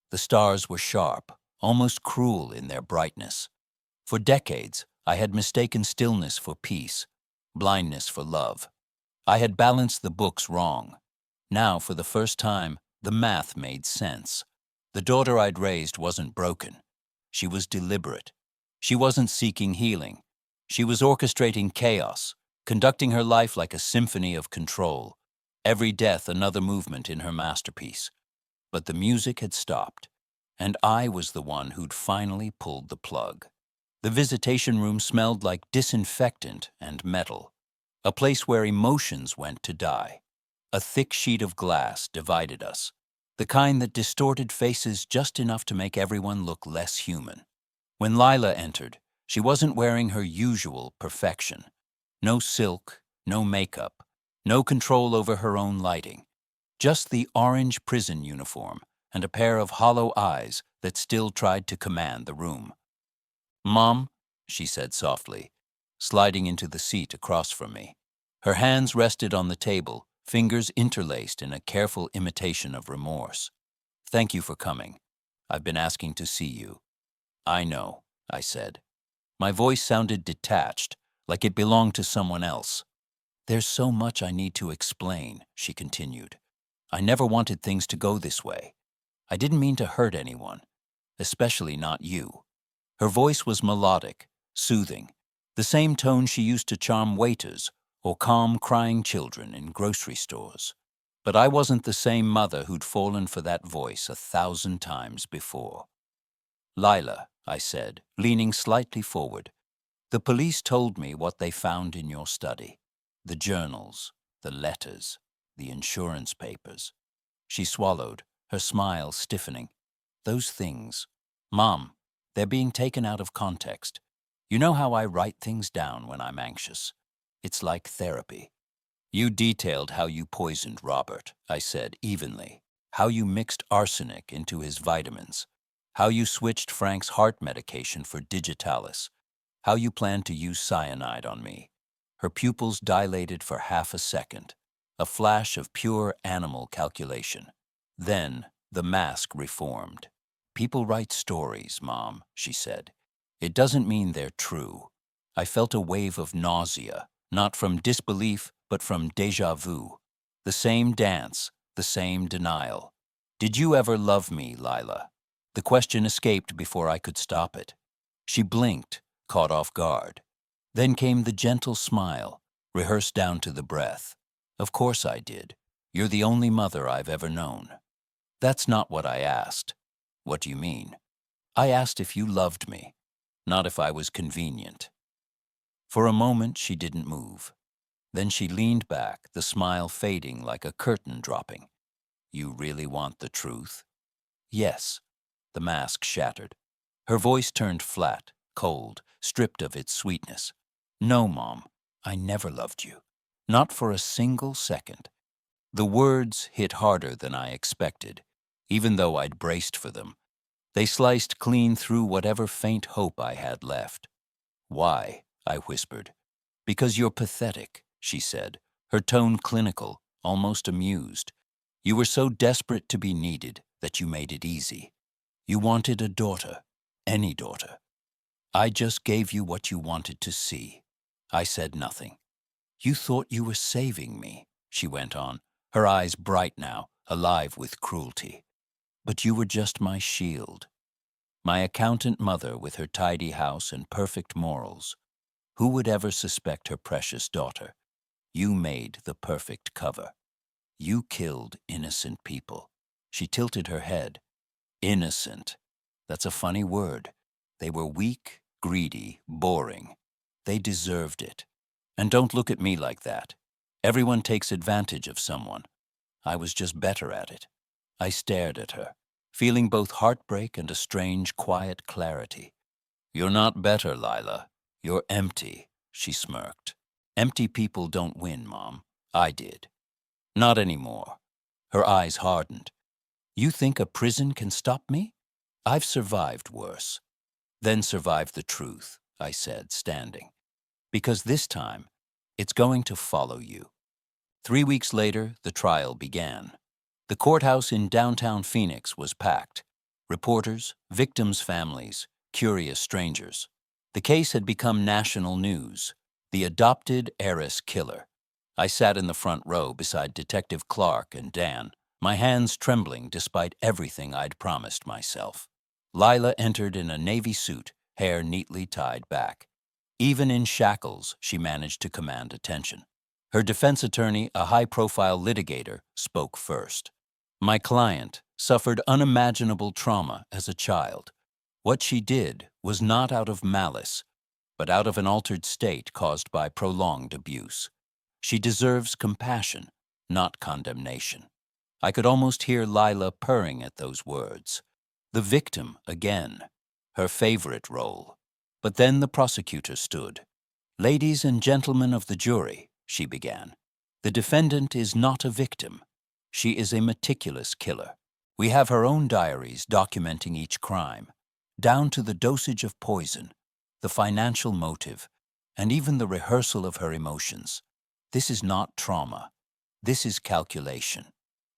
The stars were sharp, almost cruel in their brightness. For decades, I had mistaken stillness for peace, blindness for love. I had balanced the books wrong. Now, for the first time, the math made sense. The daughter I'd raised wasn't broken. She was deliberate. She wasn't seeking healing. She was orchestrating chaos, conducting her life like a symphony of control. Every death another movement in her masterpiece. But the music had stopped, and I was the one who'd finally pulled the plug. The visitation room smelled like disinfectant and metal, a place where emotions went to die. A thick sheet of glass divided us, the kind that distorted faces just enough to make everyone look less human. When Lila entered, she wasn't wearing her usual perfection. No silk, no makeup, no control over her own lighting. Just the orange prison uniform and a pair of hollow eyes that still tried to command the room. "Mom," she said softly, sliding into the seat across from me. Her hands rested on the table, fingers interlaced in a careful imitation of remorse. "Thank you for coming. I've been asking to see you." "I know," I said. My voice sounded detached, like it belonged to someone else. "There's so much I need to explain," she continued. "I never wanted things to go this way. I didn't mean to hurt anyone, especially not you." Her voice was melodic, soothing, the same tone she used to charm waiters or calm crying children in grocery stores. But I wasn't the same mother who'd fallen for that voice 1,000 times before. "Lila," I said, leaning slightly forward, "the police told me what they found in your study. The journals, the letters, the insurance papers." She swallowed, her smile stiffening. "Those things, Mom, they're being taken out of context. You know how I write things down when I'm anxious. It's like therapy." "You detailed how you poisoned Robert," I said evenly. "How you mixed arsenic into his vitamins. How you switched Frank's heart medication for digitalis. How you planned to use cyanide on me." Her pupils dilated for half a second, a flash of pure animal calculation. Then the mask reformed. "People write stories, Mom," she said. "It doesn't mean they're true." I felt a wave of nausea, not from disbelief, but from déjà vu. The same dance, the same denial. "Did you ever love me, Lila?" The question escaped before I could stop it. She blinked, caught off guard. Then came the gentle smile, rehearsed down to the breath. "Of course I did. You're the only mother I've ever known." "That's not what I asked." "What do you mean?" "I asked if you loved me, not if I was convenient." For a moment, she didn't move. Then she leaned back, the smile fading like a curtain dropping. "You really want the truth?" "Yes." The mask shattered. Her voice turned flat, cold, stripped of its sweetness. "No, Mom, I never loved you. Not for a single second." The words hit harder than I expected, even though I'd braced for them. They sliced clean through whatever faint hope I had left. "Why?" I whispered. "Because you're pathetic," she said, her tone clinical, almost amused. "You were so desperate to be needed that you made it easy. You wanted a daughter, any daughter. I just gave you what you wanted to see." I said nothing. "You thought you were saving me," she went on, her eyes bright now, alive with cruelty. "But you were just my shield. My accountant mother with her tidy house and perfect morals. Who would ever suspect her precious daughter? You made the perfect cover. You killed innocent people." She tilted her head. Innocent. That's a funny word. They were weak, greedy, boring. They deserved it. And don't look at me like that. Everyone takes advantage of someone. I was just better at it. I stared at her, feeling both heartbreak and a strange, quiet clarity. You're not better, Lila. You're empty, she smirked. Empty people don't win, Mom. I did. Not anymore. Her eyes hardened. You think a prison can stop me? I've survived worse. Then survived the truth, I said, standing. Because this time, it's going to follow you. 3 weeks later, the trial began. The courthouse in downtown Phoenix was packed. Reporters, victims' families, curious strangers. The case had become national news. The adopted heiress killer. I sat in the front row beside Detective Clark and Dan, my hands trembling despite everything I'd promised myself. Lila entered in a navy suit, hair neatly tied back. Even in shackles, she managed to command attention. Her defense attorney, a high-profile litigator, spoke first. My client suffered unimaginable trauma as a child. What she did was not out of malice, but out of an altered state caused by prolonged abuse. She deserves compassion, not condemnation. I could almost hear Lila purring at those words. The victim, again, her favorite role. But then the prosecutor stood. Ladies and gentlemen of the jury, she began, the defendant is not a victim. She is a meticulous killer. We have her own diaries documenting each crime, down to the dosage of poison, the financial motive, and even the rehearsal of her emotions. This is not trauma. This is calculation.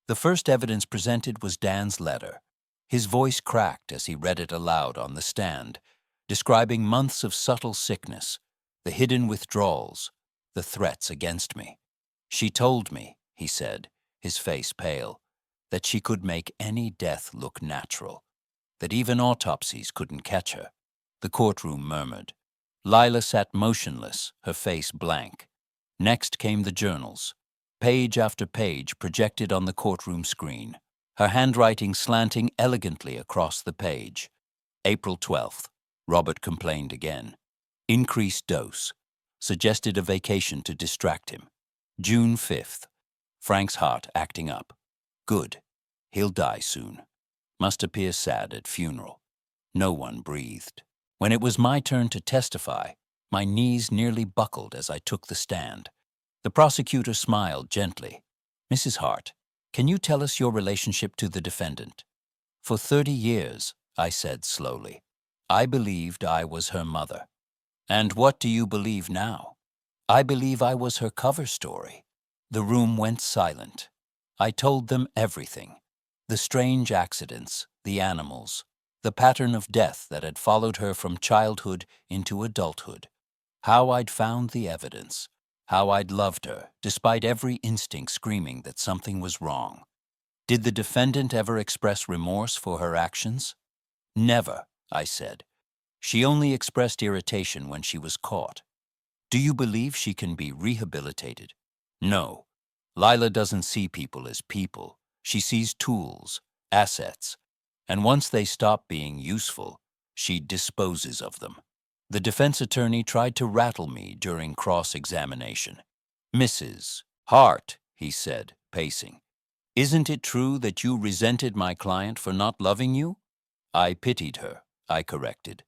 The first evidence presented was Dan's letter. His voice cracked as he read it aloud on the stand, describing months of subtle sickness, the hidden withdrawals, the threats against me. She told me, he said, his face pale, that she could make any death look natural, that even autopsies couldn't catch her. The courtroom murmured. Lila sat motionless, her face blank. Next came the journals, page after page projected on the courtroom screen, her handwriting slanting elegantly across the page. April 12th, Robert complained again. Increased dose. Suggested a vacation to distract him. June 5th, Frank's heart acting up. Good. He'll die soon. Must appear sad at funeral. No one breathed. When it was my turn to testify, my knees nearly buckled as I took the stand. The prosecutor smiled gently. Mrs. Hart, can you tell us your relationship to the defendant? For 30 years, I said slowly. I believed I was her mother. And what do you believe now? I believe I was her cover story. The room went silent. I told them everything. The strange accidents, the animals, the pattern of death that had followed her from childhood into adulthood. How I'd found the evidence. How I'd loved her, despite every instinct screaming that something was wrong. Did the defendant ever express remorse for her actions? Never, I said. She only expressed irritation when she was caught. Do you believe she can be rehabilitated? No. Lila doesn't see people as people. She sees tools, assets. And once they stop being useful, she disposes of them. The defense attorney tried to rattle me during cross-examination. Mrs. Hart, he said, pacing. Isn't it true that you resented my client for not loving you? I pitied her, I corrected.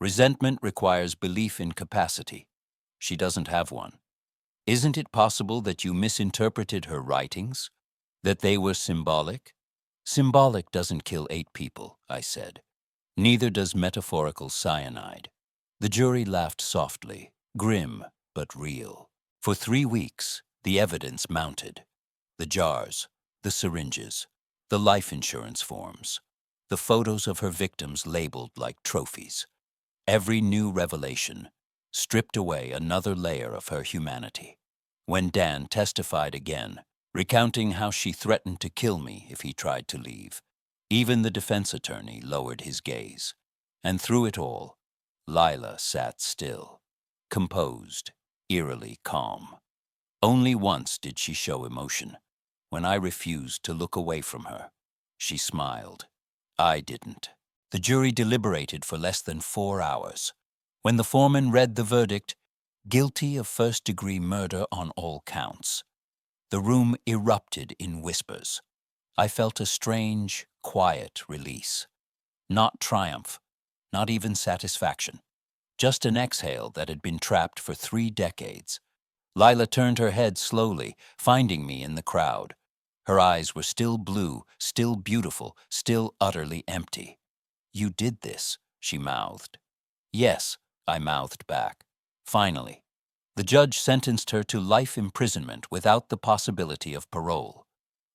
Resentment requires belief in capacity. She doesn't have one. Isn't it possible that you misinterpreted her writings? That they were symbolic? Symbolic doesn't kill 8 people, I said. Neither does metaphorical cyanide. The jury laughed softly, grim but real. For 3 weeks, the evidence mounted. The jars, the syringes, the life insurance forms, the photos of her victims labeled like trophies. Every new revelation stripped away another layer of her humanity. When Dan testified again, recounting how she threatened to kill me if he tried to leave, even the defense attorney lowered his gaze. And through it all, Lila sat still, composed, eerily calm. Only once did she show emotion. When I refused to look away from her, she smiled. I didn't. The jury deliberated for less than 4 hours. When the foreman read the verdict, guilty of first-degree murder on all counts, the room erupted in whispers. I felt a strange, quiet release. Not triumph, not even satisfaction. Just an exhale that had been trapped for 3 decades. Lila turned her head slowly, finding me in the crowd. Her eyes were still blue, still beautiful, still utterly empty. "You did this," she mouthed. "Yes," I mouthed back. Finally. The judge sentenced her to life imprisonment without the possibility of parole.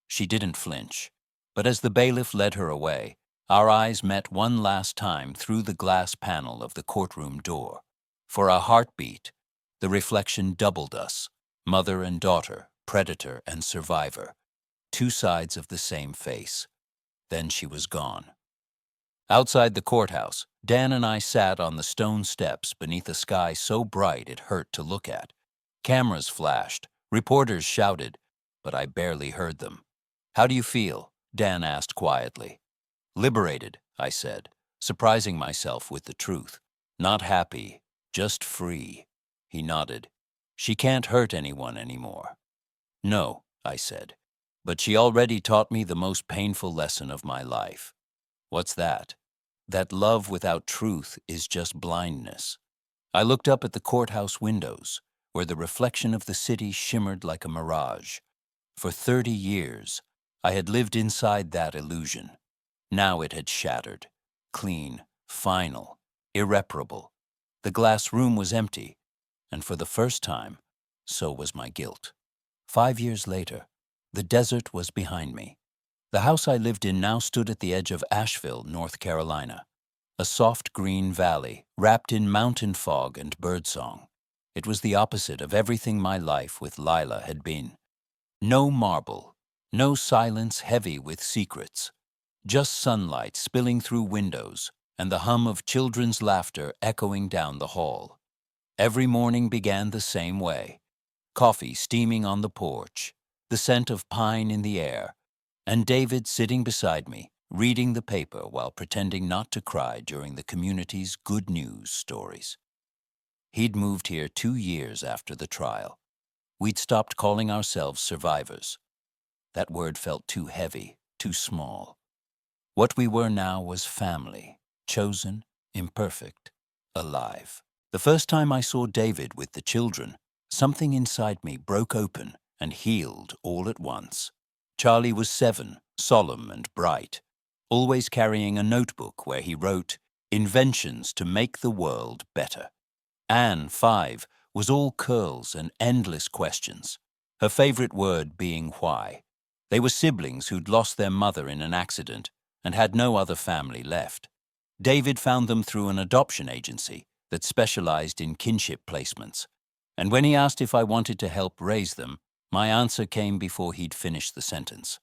She didn't flinch, but as the bailiff led her away, our eyes met one last time through the glass panel of the courtroom door. For a heartbeat, the reflection doubled us, mother and daughter, predator and survivor, 2 sides of the same face. Then she was gone. Outside the courthouse, Dan and I sat on the stone steps beneath a sky so bright it hurt to look at. Cameras flashed, reporters shouted, but I barely heard them. "How do you feel?" Dan asked quietly. "Liberated," I said, surprising myself with the truth. "Not happy, just free." He nodded. "She can't hurt anyone anymore." "No," I said, "but she already taught me the most painful lesson of my life." "What's that?" "That love without truth is just blindness." I looked up at the courthouse windows, where the reflection of the city shimmered like a mirage. For 30 years, I had lived inside that illusion. Now it had shattered. Clean, final, irreparable. The glass room was empty, and for the first time, so was my guilt. 5 years later, the desert was behind me. The house I lived in now stood at the edge of Asheville, North Carolina. A soft green valley, wrapped in mountain fog and birdsong. It was the opposite of everything my life with Lila had been. No marble, no silence heavy with secrets. Just sunlight spilling through windows and the hum of children's laughter echoing down the hall. Every morning began the same way. Coffee steaming on the porch, the scent of pine in the air, and David sitting beside me, reading the paper while pretending not to cry during the community's good news stories. He'd moved here 2 years after the trial. We'd stopped calling ourselves survivors. That word felt too heavy, too small. What we were now was family, chosen, imperfect, alive. The first time I saw David with the children, something inside me broke open and healed all at once. Charlie was 7, solemn and bright, always carrying a notebook where he wrote, "Inventions to make the world better." Anne, 5, was all curls and endless questions, her favorite word being why. They were siblings who'd lost their mother in an accident and had no other family left. David found them through an adoption agency that specialized in kinship placements, and when he asked if I wanted to help raise them, my answer came before he'd finished the sentence.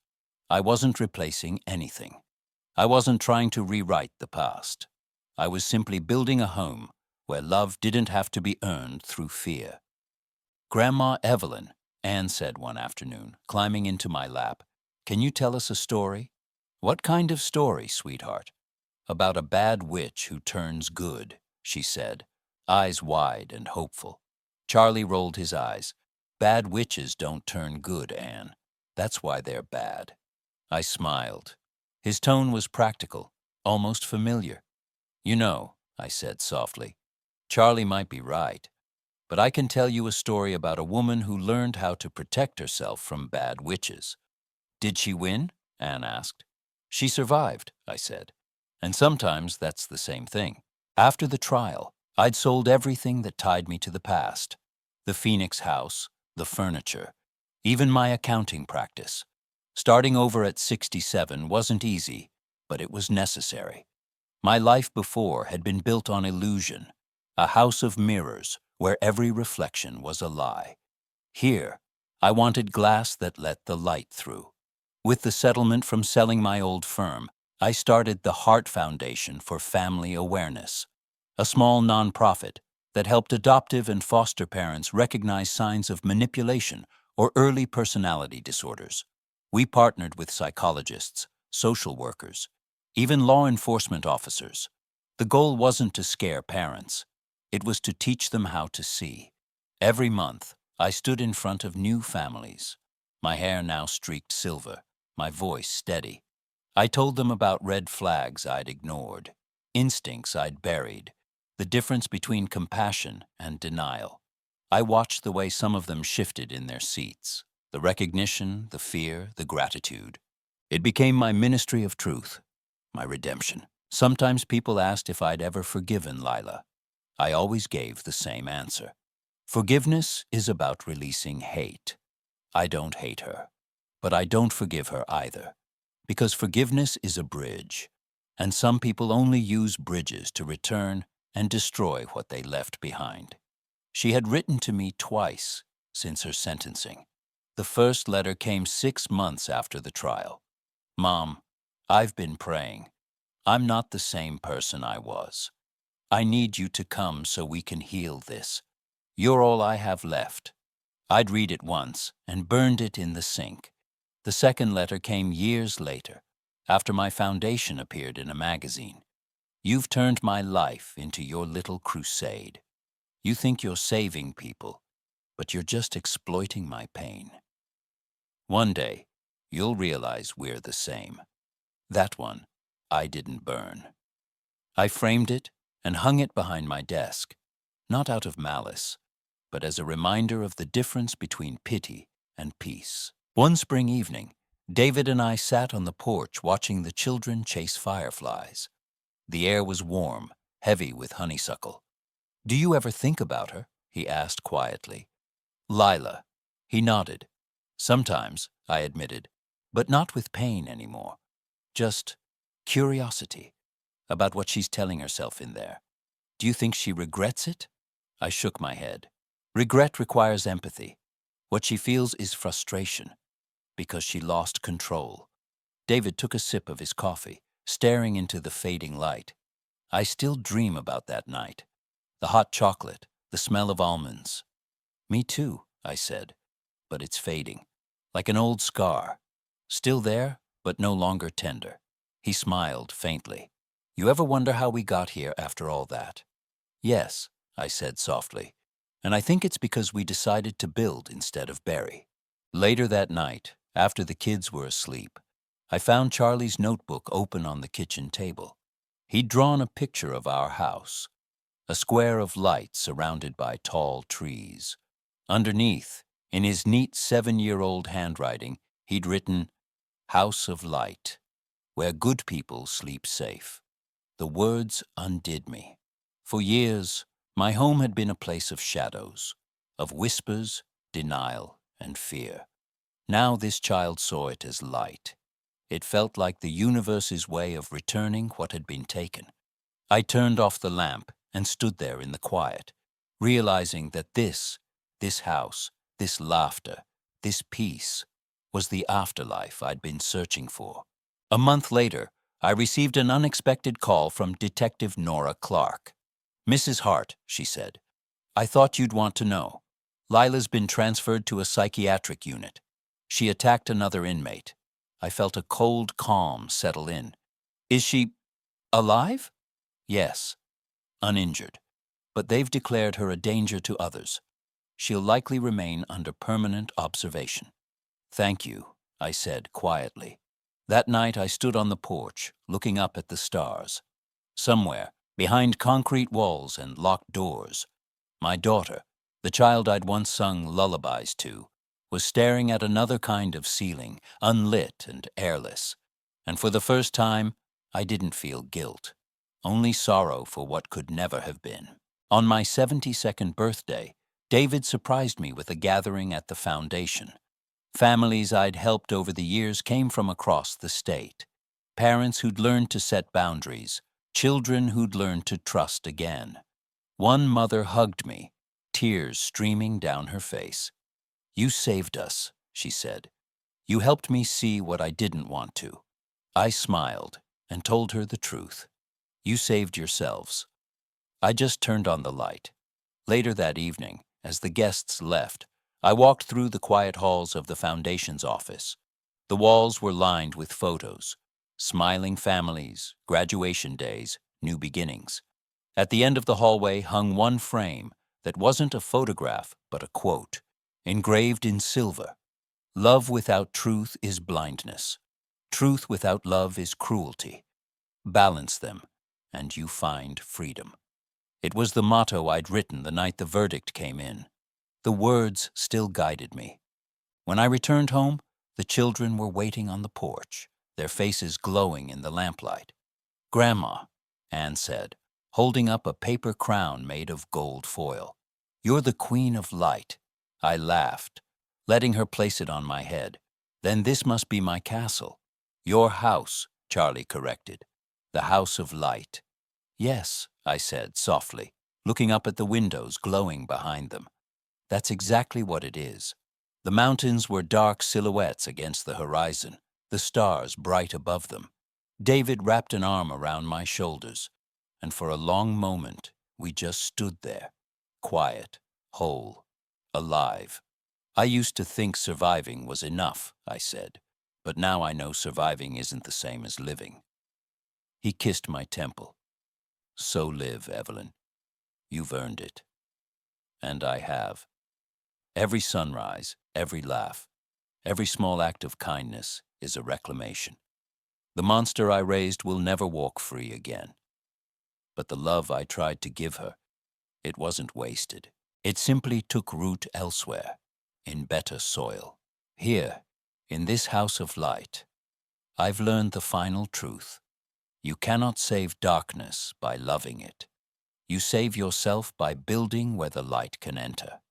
I wasn't replacing anything. I wasn't trying to rewrite the past. I was simply building a home where love didn't have to be earned through fear. "Grandma Evelyn," Anne said one afternoon, climbing into my lap, "can you tell us a story?" "What kind of story, sweetheart?" "About a bad witch who turns good," she said, eyes wide and hopeful. Charlie rolled his eyes. "Bad witches don't turn good, Anne. That's why they're bad." I smiled. His tone was practical, almost familiar. "You know," I said softly, "Charlie might be right, but I can tell you a story about a woman who learned how to protect herself from bad witches." "Did she win?" Anne asked. "She survived," I said, "and sometimes that's the same thing." After the trial, I'd sold everything that tied me to the past. The Phoenix house, the furniture, even my accounting practice. Starting over at 67 wasn't easy, but it was necessary. My life before had been built on illusion, a house of mirrors where every reflection was a lie. Here, I wanted glass that let the light through. With the settlement from selling my old firm, I started the Heart Foundation for Family Awareness, a small nonprofit that helped adoptive and foster parents recognize signs of manipulation or early personality disorders. We partnered with psychologists, social workers, even law enforcement officers. The goal wasn't to scare parents. It was to teach them how to see. Every month, I stood in front of new families, my hair now streaked silver, my voice steady. I told them about red flags I'd ignored, instincts I'd buried, the difference between compassion and denial. I watched the way some of them shifted in their seats, the recognition, the fear, the gratitude. It became my ministry of truth, my redemption. Sometimes people asked if I'd ever forgiven Lila. I always gave the same answer. Forgiveness is about releasing hate. I don't hate her, but I don't forgive her either, because forgiveness is a bridge, and some people only use bridges to return and destroy what they left behind. She had written to me twice since her sentencing. The first letter came 6 months after the trial. Mom, I've been praying. I'm not the same person I was. I need you to come so we can heal this. You're all I have left. I'd read it once and burned it in the sink. The second letter came years later, after my foundation appeared in a magazine. You've turned my life into your little crusade. You think you're saving people, but you're just exploiting my pain. One day, you'll realize we're the same. That one, I didn't burn. I framed it and hung it behind my desk, not out of malice, but as a reminder of the difference between pity and peace. One spring evening, David and I sat on the porch watching the children chase fireflies. The air was warm, heavy with honeysuckle. "Do you ever think about her?" he asked quietly. "Lila." He nodded. "Sometimes," I admitted, "but not with pain anymore. Just curiosity about what she's telling herself in there. Do you think she regrets it?" I shook my head. Regret requires empathy. What she feels is frustration, because she lost control. David took a sip of his coffee, staring into the fading light. "I still dream about that night. The hot chocolate, the smell of almonds." "Me too," I said, "but it's fading, like an old scar. Still there, but no longer tender." He smiled faintly. "You ever wonder how we got here after all that?" "Yes," I said softly, "and I think it's because we decided to build instead of bury." Later that night, after the kids were asleep, I found Charlie's notebook open on the kitchen table. He'd drawn a picture of our house, a square of light surrounded by tall trees. Underneath, in his neat 7-year-old handwriting, he'd written, "House of Light, where good people sleep safe." The words undid me. For years, my home had been a place of shadows, of whispers, denial, and fear. Now this child saw it as light. It felt like the universe's way of returning what had been taken. I turned off the lamp and stood there in the quiet, realizing that this house, this laughter, this peace, was the afterlife I'd been searching for. A month later, I received an unexpected call from Detective Nora Clark. "Mrs. Hart," she said, "I thought you'd want to know. Lila's been transferred to a psychiatric unit. She attacked another inmate." I felt a cold calm settle in. "Is she alive?" "Yes, uninjured, but they've declared her a danger to others. She'll likely remain under permanent observation." "Thank you," I said quietly. That night I stood on the porch, looking up at the stars. Somewhere, behind concrete walls and locked doors, my daughter, the child I'd once sung lullabies to, was staring at another kind of ceiling, unlit and airless. And for the first time, I didn't feel guilt, only sorrow for what could never have been. On my 72nd birthday, David surprised me with a gathering at the foundation. Families I'd helped over the years came from across the state. Parents who'd learned to set boundaries, children who'd learned to trust again. One mother hugged me, tears streaming down her face. "You saved us," she said. "You helped me see what I didn't want to." I smiled and told her the truth. "You saved yourselves." I just turned on the light. Later that evening, as the guests left, I walked through the quiet halls of the Foundation's office. The walls were lined with photos, Smiling families, graduation days, new beginnings. At the end of the hallway hung one frame that wasn't a photograph, but a quote, engraved in silver. Love without truth is blindness. Truth without love is cruelty. Balance them, and you find freedom. It was the motto I'd written the night the verdict came in. The words still guided me. When I returned home, the children were waiting on the porch, their faces glowing in the lamplight. "Grandma," Anne said, holding up a paper crown made of gold foil. "You're the queen of light." I laughed, letting her place it on my head. "Then this must be my castle." "Your house," Charlie corrected. "The house of light." "Yes," I said softly, looking up at the windows glowing behind them. "That's exactly what it is." The mountains were dark silhouettes against the horizon, the stars bright above them. David wrapped an arm around my shoulders, and for a long moment we just stood there, quiet, whole, alive. "I used to think surviving was enough," I said, "but now I know surviving isn't the same as living." He kissed my temple. "So live, Evelyn. You've earned it." And I have. Every sunrise, every laugh, every small act of kindness is a reclamation. The monster I raised will never walk free again. But the love I tried to give her, it wasn't wasted. It simply took root elsewhere, in better soil. Here, in this house of light, I've learned the final truth. You cannot save darkness by loving it. You save yourself by building where the light can enter.